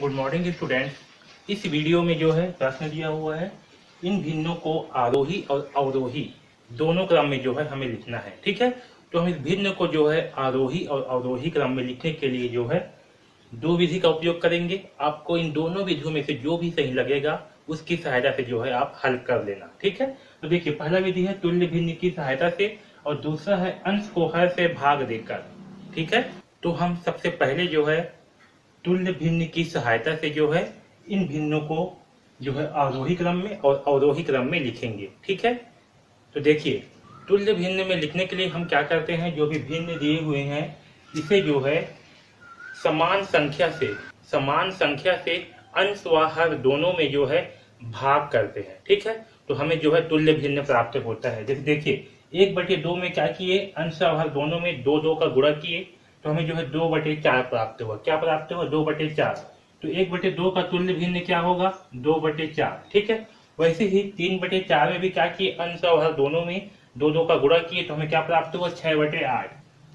Good morning students. इस video में जो है प्रश्न दिया हुआ है, इन भिन्नों को आरोही और अवरोही दोनों क्रम में जो है हमें लिखना है। ठीक है, तो हम इस भिन्न को जो है आरोही और अवरोही क्रम में लिखने के लिए जो है दो विधि का उपयोग करेंगे। आपको इन दोनों विधियों में से जो भी सही लगेगा उसकी सहायता से जो है आप हल कर लेना। ठीक है, तो देखिए पहला विधि है तुल्य भिन्न की सहायता से और दूसरा है अंश को हर से भाग देकर। ठीक है, तो हम सबसे पहले जो है तुल्य भिन्न की सहायता से जो है इन भिन्नों को जो है आरोही क्रम में और अवरोही क्रम में लिखेंगे। ठीक है, तो देखिए तुल्य भिन्न में लिखने के लिए हम क्या करते हैं, जो भी भिन्न दिए हुए हैं इसे जो है समान संख्या से अंश व हर दोनों में जो है भाग करते हैं। ठीक है, तो हमें जो है तुल्य भिन्न प्राप्त होता है। जैसे देखिए 1/2 में क्या किए, अंश और हर दोनों में 2 का गुणा किए तो हमें जो है 2/4 प्राप्त हुआ। क्या प्राप्त हुआ? 2/4। तो 1/2 का तुल्य भिन्न क्या होगा? 2/4। ठीक है, वैसे ही 3/4 में भी क्या किए, अंश और हर दोनों में 2 का गुणा किए तो हमें क्या प्राप्त हुआ? 6/8।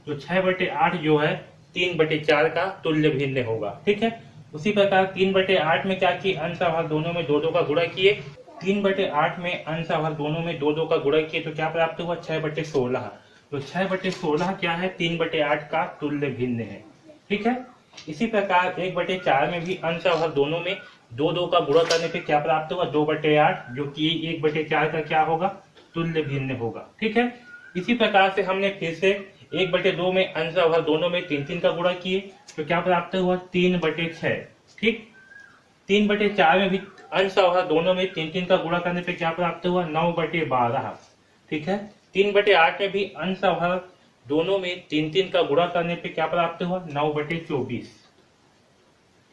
तो 6/8 जो है 3/4 का तुल्य भिन्न होगा। ठीक है, उसी प्रकार 3/8 में क्या किए, अंश और हर दोनों में 2 का गुणा किए। 3/8 में अंश और हर दोनों में 2 का गुणा किए तो क्या प्राप्त हुआ? 6/16। तो 6/16 क्या है? 3/8 का तुल्य भिन्न है। ठीक है, इसी प्रकार 1/4 में भी अंश और हर दोनों में 2 का गुणा करने पे क्या प्राप्त हुआ? 2/8, जो कि 1/4 का क्या होगा? तुल्य भिन्न होगा। ठीक है, इसी प्रकार से हमने फिर से 1/2 में अंश और हर दोनों में 3 का गुणा किए तो क्या प्राप्त हुआ? 3/6। ठीक, 3/4 में भी अंश और हर दोनों में 3 का गुणा करने पे क्या प्राप्त हुआ? 9/12। ठीक है, 3/8 में भी अंश और हर दोनों में 3 का गुणा करने पे क्या प्राप्त हुआ? 9/24।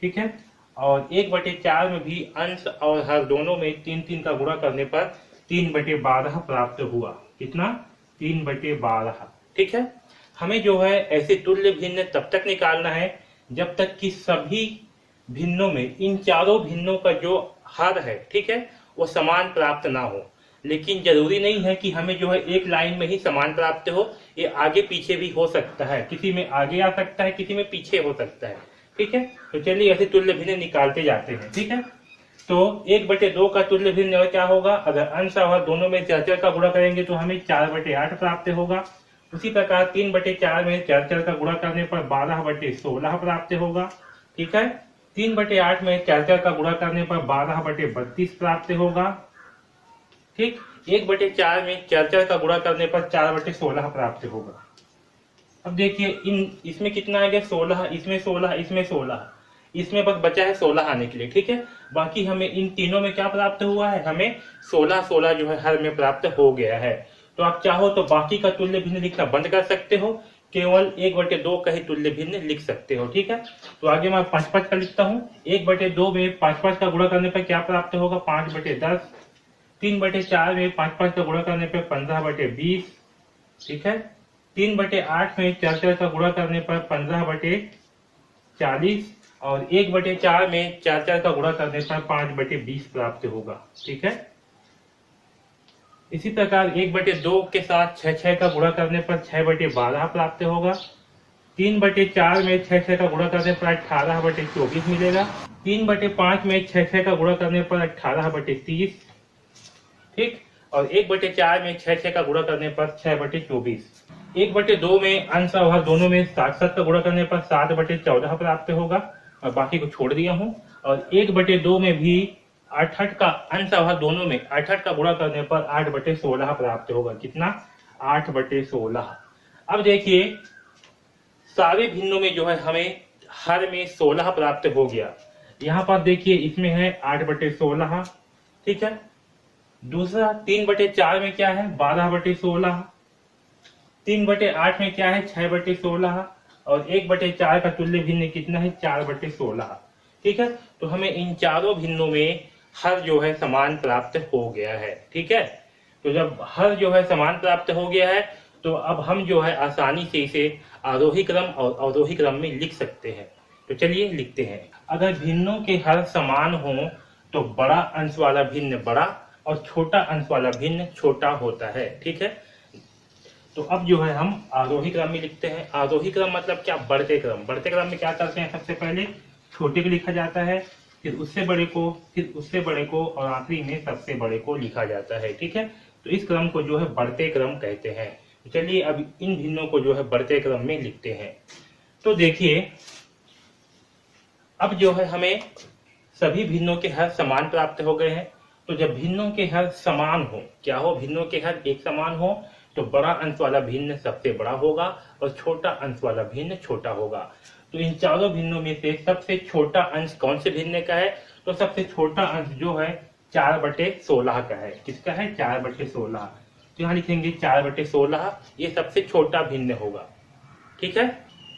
ठीक है, और 1/4 में भी अंश और हर दोनों में 3 का गुणा करने पर 3/12 प्राप्त हुआ। कितना? 3/12। ठीक है, हमें जो है ऐसे तुल्य भिन्न तब तक निकालना है जब तक कि सभी भिन्नों में इन चारों भिन्नों का जो हर है, ठीक है, वो समान प्राप्त ना हो। लेकिन जरूरी नहीं है कि हमें जो है एक लाइन में ही समान प्राप्त हो, ये आगे पीछे भी हो सकता है। किसी में आगे आ सकता है, किसी में पीछे हो सकता है। ठीक है, तो चलिए ऐसे तुल्य भिन्न निकालते जाते हैं। ठीक है, तो 1/2 का तुल्य भिन्न क्या होगा? अगर अंश और दोनों में 4 का गुणा करेंगे तो हमें 4/8 प्राप्त होगा। उसी प्रकार 3/4 में 4 का गुणा करने पर 12/16 प्राप्त होगा। ठीक है, 3/8 में 4 का गुणा करने पर 12/32 प्राप्त होगा। ठीक, 1/4 में 4 का गुणा करने पर 4/16 प्राप्त होगा। अब देखिए इसमें कितना आ गया? 16, इसमें 16, इसमें 16, इसमें बस बचा है 16 आने के लिए। ठीक है, बाकी हमें इन तीनों में क्या प्राप्त हुआ है? हमें 16 जो है हर में प्राप्त हो गया है। तो आप चाहो तो बाकी का तुल्य भिन्न लिखना बंद कर सकते हो, केवल 1/2 का ही तुल्य भिन्न लिख सकते हो। ठीक है, तो आगे मैं 5 का लिखता हूँ। 1/2 में 5 का गुणा करने पर क्या प्राप्त होगा? 5/10। 3/4 में 5 का गुणा करने पर 15/20। ठीक है, 3/8 में 4 का गुणा करने पर 15/40 और 1/4 में 4 का गुणा करने पर 5/20 प्राप्त होगा। ठीक है, इसी प्रकार 1/2 के साथ 6 का गुणा करने पर 6/12 प्राप्त होगा। 3/4 में 6 का गुणा करने पर 18/24 मिलेगा। 3/5 में 6 का गुणा करने पर 18/30। ठीक, और 1/4 में 6 का गुणा करने पर 6/24। 1/2 में अंश और हर दोनों में 7 का गुणा करने पर 7/14 प्राप्त होगा और बाकी को छोड़ दिया हूँ। और 1/2 में भी 8 का अंश और हर दोनों में 8 का गुणा करने पर 8/16 प्राप्त होगा। कितना? 8/16। अब देखिए सारे भिन्नों में जो है हमें हर में 16 प्राप्त हो गया। यहाँ पर देखिए इसमें है 8/16। ठीक है, दूसरा 3/4 में क्या है? 12/16। 3/8 में क्या है? 6/16 और 1/4 का तुल्य भिन्न कितना है? 4/16। ठीक है, तो हमें इन चारों भिन्नों में हर जो है समान प्राप्त हो गया है। ठीक है, तो जब हर जो है समान प्राप्त हो गया है तो अब हम जो है आसानी से इसे आरोही क्रम और अवरोही क्रम में लिख सकते हैं। तो चलिए लिखते हैं। अगर भिन्नों के हर समान हो तो बड़ा अंश वाला भिन्न बड़ा और छोटा अंश वाला भिन्न छोटा होता है। ठीक है, तो अब जो है हम आरोही क्रम में लिखते हैं। आरोही क्रम मतलब क्या? बढ़ते क्रम। बढ़ते क्रम में क्या करते हैं? सबसे पहले छोटे को लिखा जाता है, फिर उससे बड़े को, फिर उससे बड़े को, और आखिरी में सबसे बड़े को लिखा जाता है। ठीक है, तो इस क्रम को जो है बढ़ते क्रम कहते हैं। तो चलिए अब इन भिन्नों को जो है बढ़ते क्रम में लिखते हैं। तो देखिए अब जो है हमें सभी भिन्नों के हर समान प्राप्त हो गए हैं। तो जब भिन्नों के हर समान हो, क्या हो, भिन्नों के हर एक समान हो, तो बड़ा अंश वाला भिन्न सबसे बड़ा होगा और छोटा अंश वाला भिन्न छोटा होगा। तो इन चारों भिन्नों में से सबसे छोटा अंश कौन से भिन्न का है? तो सबसे छोटा अंश जो है 4/16 का है। किसका है? 4/16। तो यहाँ लिखेंगे 4/16, ये सबसे छोटा भिन्न होगा। ठीक है,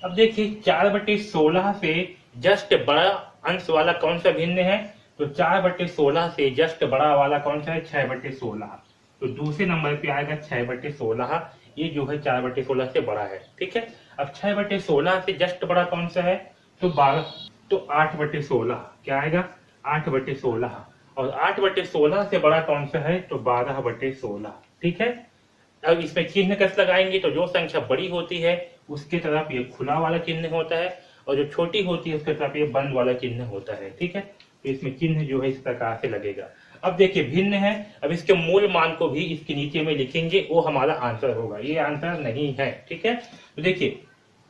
अब देखिए 4/16 से जस्ट बड़ा अंश वाला कौन सा भिन्न है? तो 4/16 से जस्ट बड़ा वाला कौन सा है? 6/16। तो दूसरे नंबर पे आएगा 6/16, ये जो है 4/16 से बड़ा है। ठीक है, अब 6/16 से जस्ट बड़ा कौन सा है? तो 12, तो 8/16 क्या आएगा? 8/16। और 8/16 से बड़ा कौन सा है? तो 12/16। ठीक है, अब इसमें चिन्ह कैसे लगाएंगे? तो जो संख्या बड़ी होती है उसके तरफ ये खुला वाला चिन्ह होता है, और जो छोटी होती है उसके तरफ ये बंद वाला चिन्ह होता है। ठीक है, तो इसमें चिन्ह जो है इस प्रकार से लगेगा। अब देखिए भिन्न है, अब इसके मूल मान को भी इसके नीचे में लिखेंगे, वो हमारा आंसर होगा, ये आंसर नहीं है। ठीक है, तो देखिए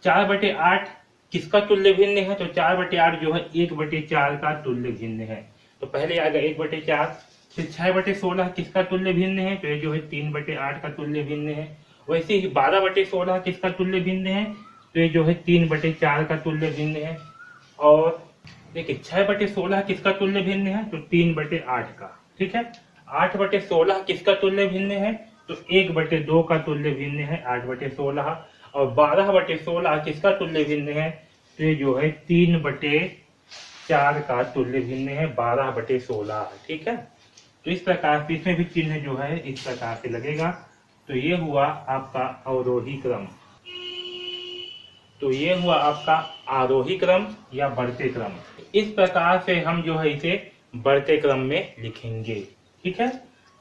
4/8 किसका तुल्य भिन्न है? तो 4/8 जो है 1/4 का तुल्य भिन्न है। तो पहले आएगा 1/4। फिर 6/16 किसका तुल्य भिन्न है? तो ये जो है 3/8 का तुल्य भिन्न है। वैसे ही 12/16 किसका तुल्य भिन्न है? तो ये जो है 3/4 का तुल्य भिन्न है। और देखिए 6/16 किसका तुल्य भिन्न है? तो 3/8 का। ठीक है, 8/16 किसका तुल्य भिन्न है? तो 1/2 का तुल्य भिन्न है 8/16। और 12/16 किसका तुल्य भिन्न है? तो ये जो है 3/4 का तुल्य भिन्न है 12/16। ठीक है, तो इस प्रकार से इसमें भी चिन्ह जो है इस प्रकार से लगेगा। तो ये हुआ आपका अवरोही क्रम, तो ये हुआ आपका आरोही क्रम या बढ़ते क्रम। इस प्रकार से हम जो है इसे बढ़ते क्रम में लिखेंगे। ठीक है,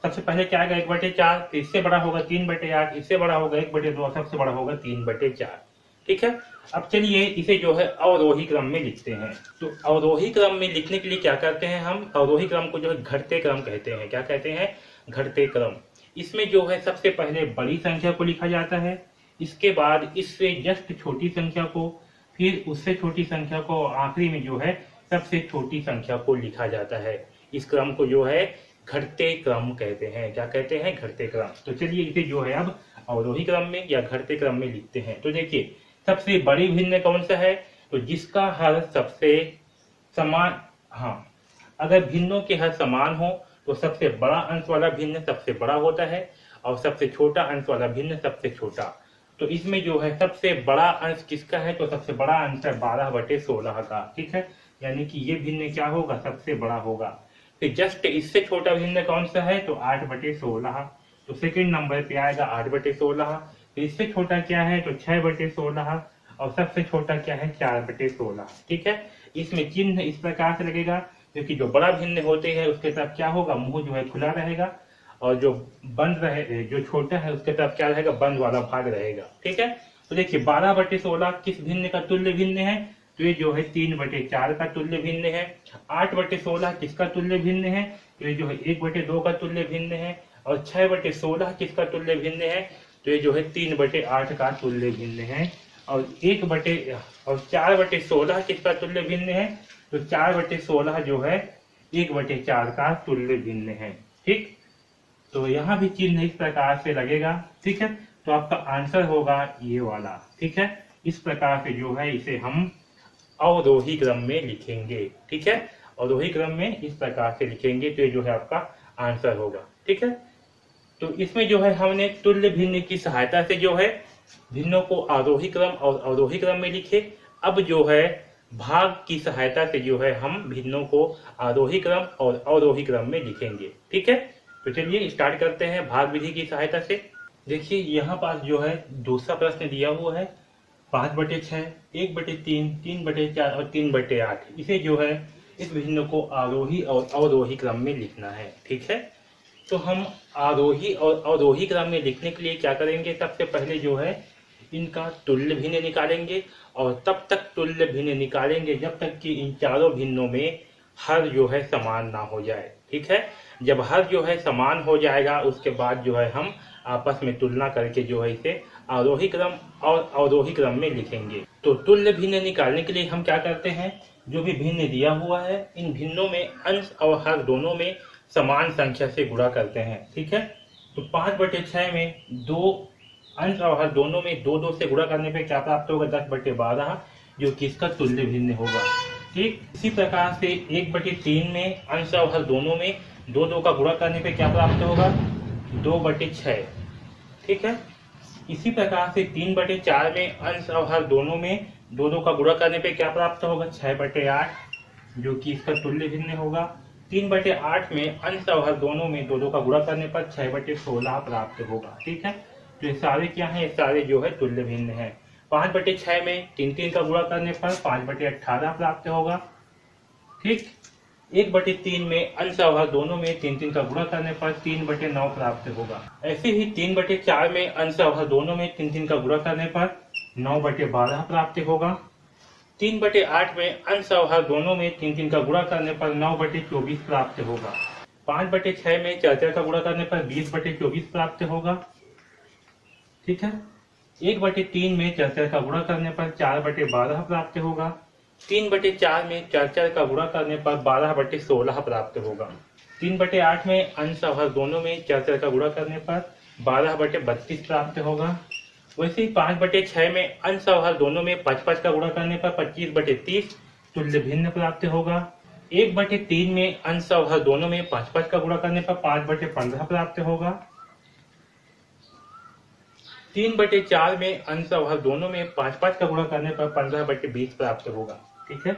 सबसे पहले क्या आएगा? 1/4, फिर इससे बड़ा होगा 3/8, इससे बड़ा होगा 1/2, सबसे बड़ा होगा 3/4। ठीक है, अब चलिए इसे जो है अवरोही क्रम में लिखते हैं। तो अवरोही क्रम में लिखने के लिए क्या करते हैं हम? अवरोही क्रम को जो है घटते क्रम कहते हैं। क्या कहते हैं? घटते क्रम। इसमें जो है सबसे पहले बड़ी संख्या को लिखा जाता है, इसके बाद इससे जस्ट छोटी संख्या को, फिर उससे छोटी संख्या को, आखिरी में जो है सबसे छोटी संख्या को लिखा जाता है। इस क्रम को जो है घटते क्रम कहते हैं। क्या कहते हैं? घटते क्रम। तो चलिए इसे जो है अब अवरोही क्रम में या घटते क्रम में लिखते हैं। तो देखिए सबसे बड़ी भिन्न कौन सा है? तो जिसका हर सबसे समान, हाँ, अगर भिन्नों के हर समान हो तो सबसे बड़ा अंश वाला भिन्न सबसे बड़ा होता है, और सबसे छोटा अंश वाला भिन्न सबसे छोटा। तो इसमें जो है सबसे बड़ा अंश किसका है? तो सबसे बड़ा अंश है 12/16 का। ठीक है, यानी कि ये भिन्न क्या होगा? सबसे बड़ा होगा। फिर जस्ट इससे छोटा भिन्न कौन सा है? तो 8/16। तो सेकंड नंबर पे आएगा 8/16। फिर इससे छोटा क्या है? तो 6/16। और सबसे छोटा क्या है? 4/16। ठीक है, इसमें चिन्ह इस प्रकार से लगेगा, क्योंकि जो बड़ा भिन्न होते हैं उसके तरफ क्या होगा? मुंह जो है खुला रहेगा, और जो बंद रहे, जो छोटा है उसके तरफ क्या रहेगा? बंद वाला भाग रहेगा। ठीक है, तो देखिए 12/16 किस भिन्न का तुल्य भिन्न है? तो ये जो है 3/4 का तुल्य भिन्न है। 8/16 किसका तुल्य भिन्न है? तो ये जो है 1/2 का तुल्य भिन्न है। और 6/16 किसका तुल्य भिन्न है? तो ये जो है 3/8 का तुल्य भिन्न है। और 4/16 किसका तुल्य भिन्न है? तो 4/16 जो है 1/4 का तुल्य भिन्न है। ठीक, तो यहाँ भी चिन्ह इस प्रकार से लगेगा। ठीक है, तो आपका आंसर होगा ये वाला। ठीक है, इस प्रकार से जो है इसे हम अवरोही क्रम में लिखेंगे। ठीक है, अवरोही क्रम में इस प्रकार से लिखेंगे, तो ये जो है आपका आंसर होगा। ठीक है, तो इसमें जो है हमने तुल्य भिन्न की सहायता से जो है भिन्नों को आरोही क्रम और अवरोही क्रम में लिखे। अब जो है भाग की सहायता से जो है हम भिन्नों को आरोही क्रम और अवरोही क्रम में लिखेंगे। ठीक है, तो चलिए स्टार्ट करते हैं भाग विधि की सहायता से। देखिए यहाँ पास जो है दूसरा प्रश्न दिया हुआ है 5/6, 1/3, 3/4 और 3/8। इसे जो है इस भिन्न को आरोही और अवरोही क्रम में लिखना है। ठीक है, तो हम आरोही और अवरोही क्रम में लिखने के लिए क्या करेंगे? सबसे पहले जो है इनका तुल्य भिन्न निकालेंगे और तब तक तुल्य भिन्न निकालेंगे जब तक कि इन चारों भिन्नों में हर जो है समान ना हो जाए। ठीक है, जब हर जो है समान हो जाएगा उसके बाद जो है हम आपस में तुलना करके जो है इसे आरोही क्रम और अवरोही क्रम में लिखेंगे। तो तुल्य भिन्न निकालने के लिए हम क्या करते हैं, जो भी भिन्न दिया हुआ है इन भिन्नों में अंश और हर दोनों में समान संख्या से गुणा करते हैं। ठीक है, तो 5/6 में 2 अंश और हर दोनों में 2 से गुणा करने पे क्या प्राप्त होगा, 10/12, जो कि इसका तुल्य भिन्न होगा। ठीक, इसी प्रकार से 1/3 में अंश और हर दोनों में 2 का गुणा करने पे क्या प्राप्त होगा, 2/6। ठीक है, इसी प्रकार से 3/4 में अंश और हर दोनों में 2 का गुणा करने पे क्या प्राप्त होगा, 6/8, जो कि इसका तुल्य भिन्न होगा। 3/8 में अंश और हर दोनों में 2 का गुणा करने पर 6/16 प्राप्त होगा। ठीक है, तो ये सारे क्या है, ये सारे जो है तुल्य भिन्न है। 5/6 में 3 का गुणा करने पर 5/18 प्राप्त होगा। ठीक, 1/3 में अंश और हर दोनों में 3 का गुणा करने पर 3/9 प्राप्त होगा। ऐसे ही 3/4 में अंश और हर दोनों में 3 का गुणा करने पर 9/12 प्राप्त होगा। 3/8 में अंश और हर दोनों में 3 का गुणा करने पर 9/24 प्राप्त होगा। 5/6 में 4 का गुणा करने पर 20/24 प्राप्त होगा। ठीक है, 1/3 में 4 का गुणा करने पर 4/12 प्राप्त होगा। 3/4 में 4 का गुणा करने पर 12/16 प्राप्त होगा। 3/8 में अंश और हर दोनों में 4 का गुणा करने पर 12/32 प्राप्त होगा। वैसे ही 5/6 में अंश और हर दोनों में 5 का गुणा करने पर 25/30 तुल्य भिन्न प्राप्त होगा। 1/3 में अंश और हर दोनों में 5 का गुणा करने पर 5/15 प्राप्त होगा। 3/4 में अंश और हर दोनों में 5 का गुणा करने पर 15/20 प्राप्त होगा। ठीक है,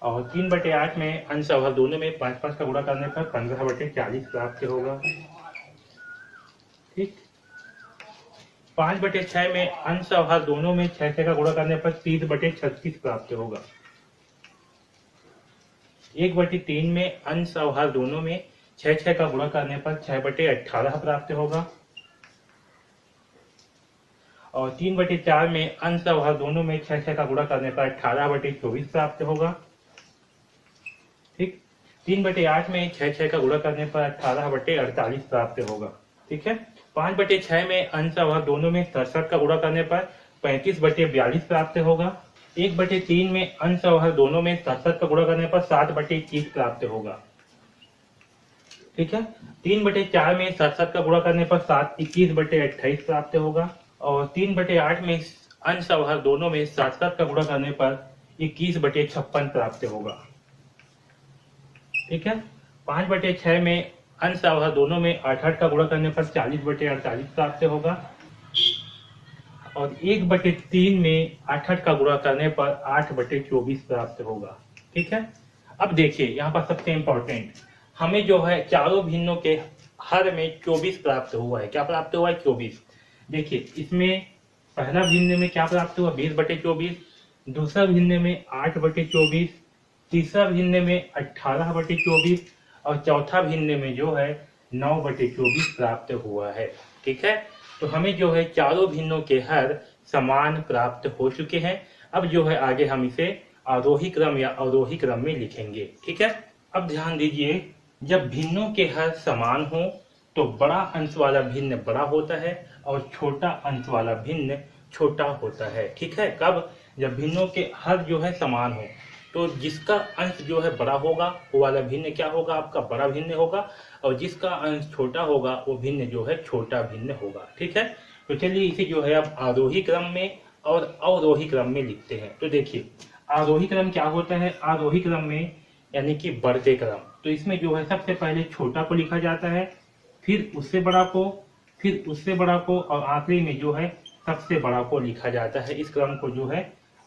और 3/8 में अंश और हर दोनों में 5 का गुणा करने पर 15/40 प्राप्त होगा। ठीक, 5/6 में अंश और हर दोनों में 6 का गुणा करने पर 30/36 प्राप्त होगा। 1/3 में अंश और हर दोनों में 6 का गुणा करने पर 6/18 प्राप्त होगा। और 3/4 में अंश और हर दोनों में 6 का गुणा करने पर 18/24 प्राप्त होगा। ठीक, 3/8 में 6 का गुणा करने पर 18/48 प्राप्त होगा। ठीक है, 5/6 में अंश और हर दोनों में 67 का गुणा करने पर 35/42 प्राप्त होगा। 1/3 में अंश और हर दोनों में 67 का गुणा करने पर 7/21 प्राप्त होगा। ठीक है, 3/4 में 67 का गुणा करने पर 21/28 प्राप्त होगा। और 3/8 में अंश और हर दोनों में 67 का गुणा करने पर 21/56 प्राप्त होगा। ठीक है, 5/6 में अंश और हर दोनों में 88 का गुणा करने पर 40/48 प्राप्त होगा। और 1/3 में 88 का गुणा करने पर 8/24 प्राप्त होगा। ठीक है, अब देखिए यहाँ पर सबसे इंपॉर्टेंट, हमें जो है चारों भिन्नों के हर में 24 प्राप्त हुआ है। क्या प्राप्त हुआ है, 24। देखिए इसमें पहला भिन्न में क्या प्राप्त हुआ, 20/24, दूसरा भिन्न में 8/24, तीसरा भिन्न में 18/24 और चौथा भिन्न में जो है 9/24 प्राप्त हुआ है। ठीक है, तो हमें जो है चारों भिन्नों के हर समान प्राप्त हो चुके हैं। अब जो है आगे हम इसे आरोही क्रम या अवरोही क्रम में लिखेंगे। ठीक है, अब ध्यान दीजिए, जब भिन्नों के हर समान हो तो बड़ा अंश वाला भिन्न बड़ा होता है और छोटा अंश वाला भिन्न छोटा होता है। ठीक है, कब, जब भिन्नों के हर जो है समान हो तो जिसका अंश जो है बड़ा होगा वो वाला भिन्न क्या होगा, आपका बड़ा भिन्न होगा, और जिसका अंश छोटा होगा वो भिन्न जो है छोटा भिन्न होगा। ठीक है, तो चलिए इसे जो है अब आरोही क्रम में और अवरोही क्रम में लिखते हैं। तो देखिए आरोही क्रम क्या होता है, आरोही क्रम में यानी कि बढ़ते क्रम, तो इसमें जो है सबसे पहले छोटा को लिखा जाता है, फिर उससे बड़ा को, फिर उससे बड़ा को, और आखिरी में जो है सबसे बड़ा को लिखा जाता है। इस क्रम को जो है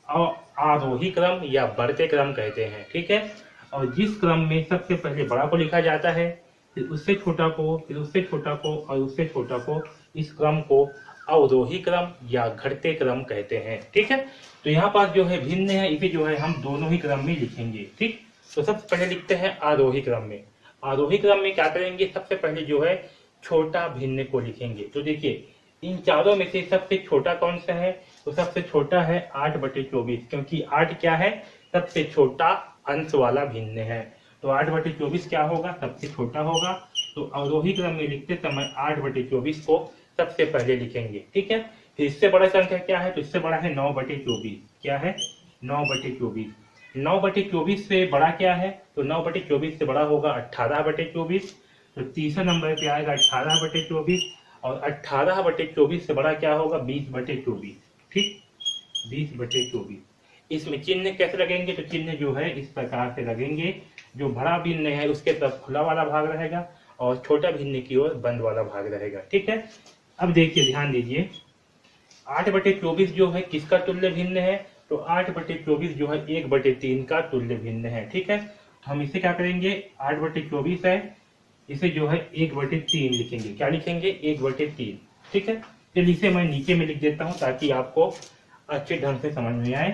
आरोही क्रम या बढ़ते क्रम कहते हैं। ठीक है, और जिस क्रम में सबसे पहले बड़ा को लिखा जाता है, फिर उससे छोटा को, फिर उससे छोटा को और उससे छोटा को, इस क्रम को अवरोही क्रम या घटते क्रम कहते हैं। ठीक है, तो यहाँ पास जो है भिन्न है, इसे जो है हम दोनों ही क्रम में लिखेंगे। ठीक, तो सबसे पहले लिखते हैं आरोही क्रम में। आरोही क्रम में क्या करेंगे, सबसे पहले जो है छोटा भिन्न को लिखेंगे। तो देखिए इन चारों में से सबसे छोटा कौन सा है? तो सबसे छोटा है 8/24, क्योंकि 8 क्या है? सबसे छोटा अंश वाला भिन्न है। तो 8/24 क्या होगा? सबसे छोटा होगा। तो अवरोही क्रम में लिखते समय 8/24 को सबसे पहले लिखेंगे, ठीक है। फिर इससे बड़ा संख्या क्या है? तो इससे बड़ा है 9/24। क्या है? 9/24। 9/24 से बड़ा क्या है? तो 9/24 से बड़ा होगा 18/24। तो तीसरे नंबर पे आएगा 18/24। और 18/24 से बड़ा क्या होगा? 20/24। ठीक, 20/24। इसमें चिन्ह कैसे लगेंगे? तो चिन्ह जो है इस प्रकार से लगेंगे। जो बड़ा भिन्न है उसके तरफ खुला वाला भाग रहेगा और छोटा भिन्न की ओर बंद वाला भाग रहेगा, ठीक है। अब देखिए, ध्यान दीजिए, 8/24 जो है किसका तुल्य भिन्न है? तो 8/24 जो है 1/3 का तुल्य भिन्न है, ठीक है। तो हम इसे क्या करेंगे? 8/24 है, इसे जो है 1/3 लिखेंगे। क्या लिखेंगे? 1/3, ठीक है। चलिए इसे मैं नीचे में लिख देता हूँ ताकि आपको अच्छे ढंग से समझ में आए,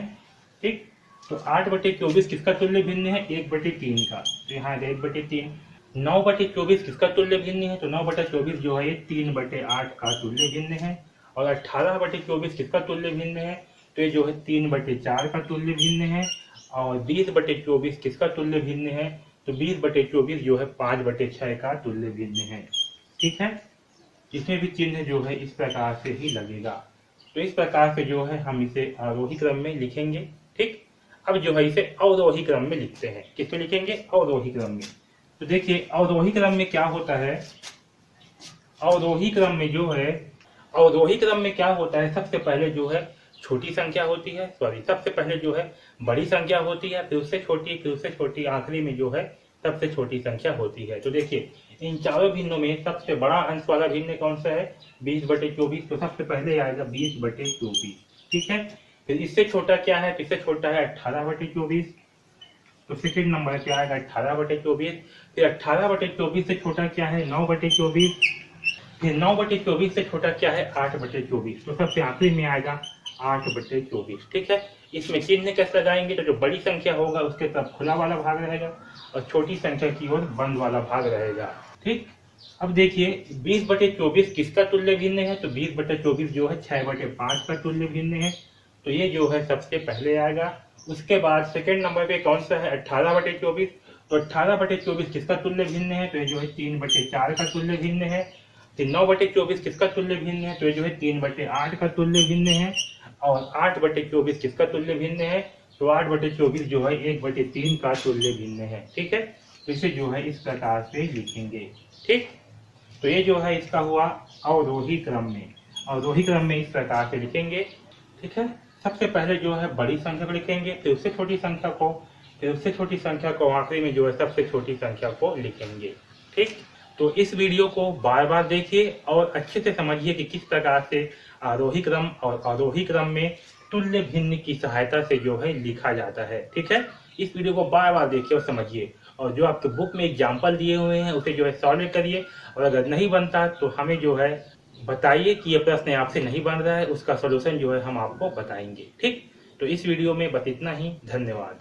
ठीक। तो 8/24 किसका तुल्य भिन्न है? 1/3 का। तो यहाँ 1/3। 9/24 किसका तुल्य भिन्न है? तो 9/24 जो है 3/8 का तुल्य भिन्न है। और 18/24 किसका तुल्य भिन्न है? तो ये जो है 3/4 का तुल्य भिन्न है। और 20/24 किसका तुल्य भिन्न है? तो 20/24 जो है 5/6 का तुल्य भिन्न है, ठीक है। इसमें भी चिन्ह जो है इस प्रकार से ही लगेगा। तो इस प्रकार से जो है हम इसे आरोही क्रम में लिखेंगे, ठीक। अब जो है इसे अवरोही क्रम में लिखते हैं। किसमें लिखेंगे? अवरोही क्रम में। तो देखिए, अवरोही क्रम में क्या होता है? अवरोही क्रम में जो है, अवरोही क्रम में क्या होता है? सबसे पहले जो है छोटी संख्या होती है, सॉरी, सबसे पहले जो है बड़ी संख्या होती है, फिर उससे छोटी, फिर उससे छोटी, आखिरी में जो है सबसे छोटी संख्या होती है। तो देखिए, इन चारों भिन्नों में सबसे बड़ा अंश वाला भिन्न कौन सा है? 20/24। तो सबसे पहले आएगा 20/24, ठीक है। फिर इससे छोटा क्या है? इससे छोटा है 18/24। तो सेकेंड नंबर पे आएगा 18/24। फिर 18/24 से छोटा क्या है? 9/24। फिर 9/24 से छोटा क्या है? 8/24। तो सबसे आखिरी में आएगा 8/24, ठीक है। इसमें चिन्ह कैसे लगाएंगे? तो जो बड़ी संख्या होगा उसके तरफ खुला वाला भाग रहेगा और छोटी संख्या की ओर बंद वाला भाग रहेगा, ठीक। अब देखिए, 20/24 किसका तुल्य भिन्न है? तो 20/24 जो है 6/5 का तुल्य भिन्न है। तो ये जो है सबसे पहले आएगा। उसके बाद सेकेंड नंबर पे कौन सा है? 18/24। तो 18/24 किसका तुल्य भिन्न है? तो ये जो है 3/4 का तुल्य भिन्न है। फिर 9/24 किसका तुल्य भिन्न है? तो ये जो है 3/8 का तुल्य भिन्न है। और 8/24 किसका तुल्य भिन्न है? तो 8/24 जो है 1/3 का तुल्य भिन्न है, ठीक है। तो इसे जो है इस प्रकार से लिखेंगे, ठीक। तो ये जो है इसका हुआ अवरोही क्रम में। अवरोही क्रम में इस प्रकार से लिखेंगे, ठीक है। सबसे पहले जो है बड़ी संख्या को लिखेंगे, फिर उससे छोटी संख्या को, फिर उससे छोटी संख्या को, आखिरी में जो है सबसे छोटी संख्या को लिखेंगे, ठीक। तो इस वीडियो को बार बार देखिए और अच्छे से समझिए कि किस प्रकार से आरोही क्रम और अवरोही क्रम में तुल्य भिन्न की सहायता से जो है लिखा जाता है, ठीक है। इस वीडियो को बार बार देखिए और समझिए, और जो आपके बुक में एग्जाम्पल दिए हुए हैं उसे जो है सॉल्व करिए। और अगर नहीं बनता तो हमें जो है बताइए कि ये प्रश्न आपसे नहीं बन रहा है, उसका सोल्यूशन जो है हम आपको बताएंगे, ठीक। तो इस वीडियो में बस इतना ही। धन्यवाद।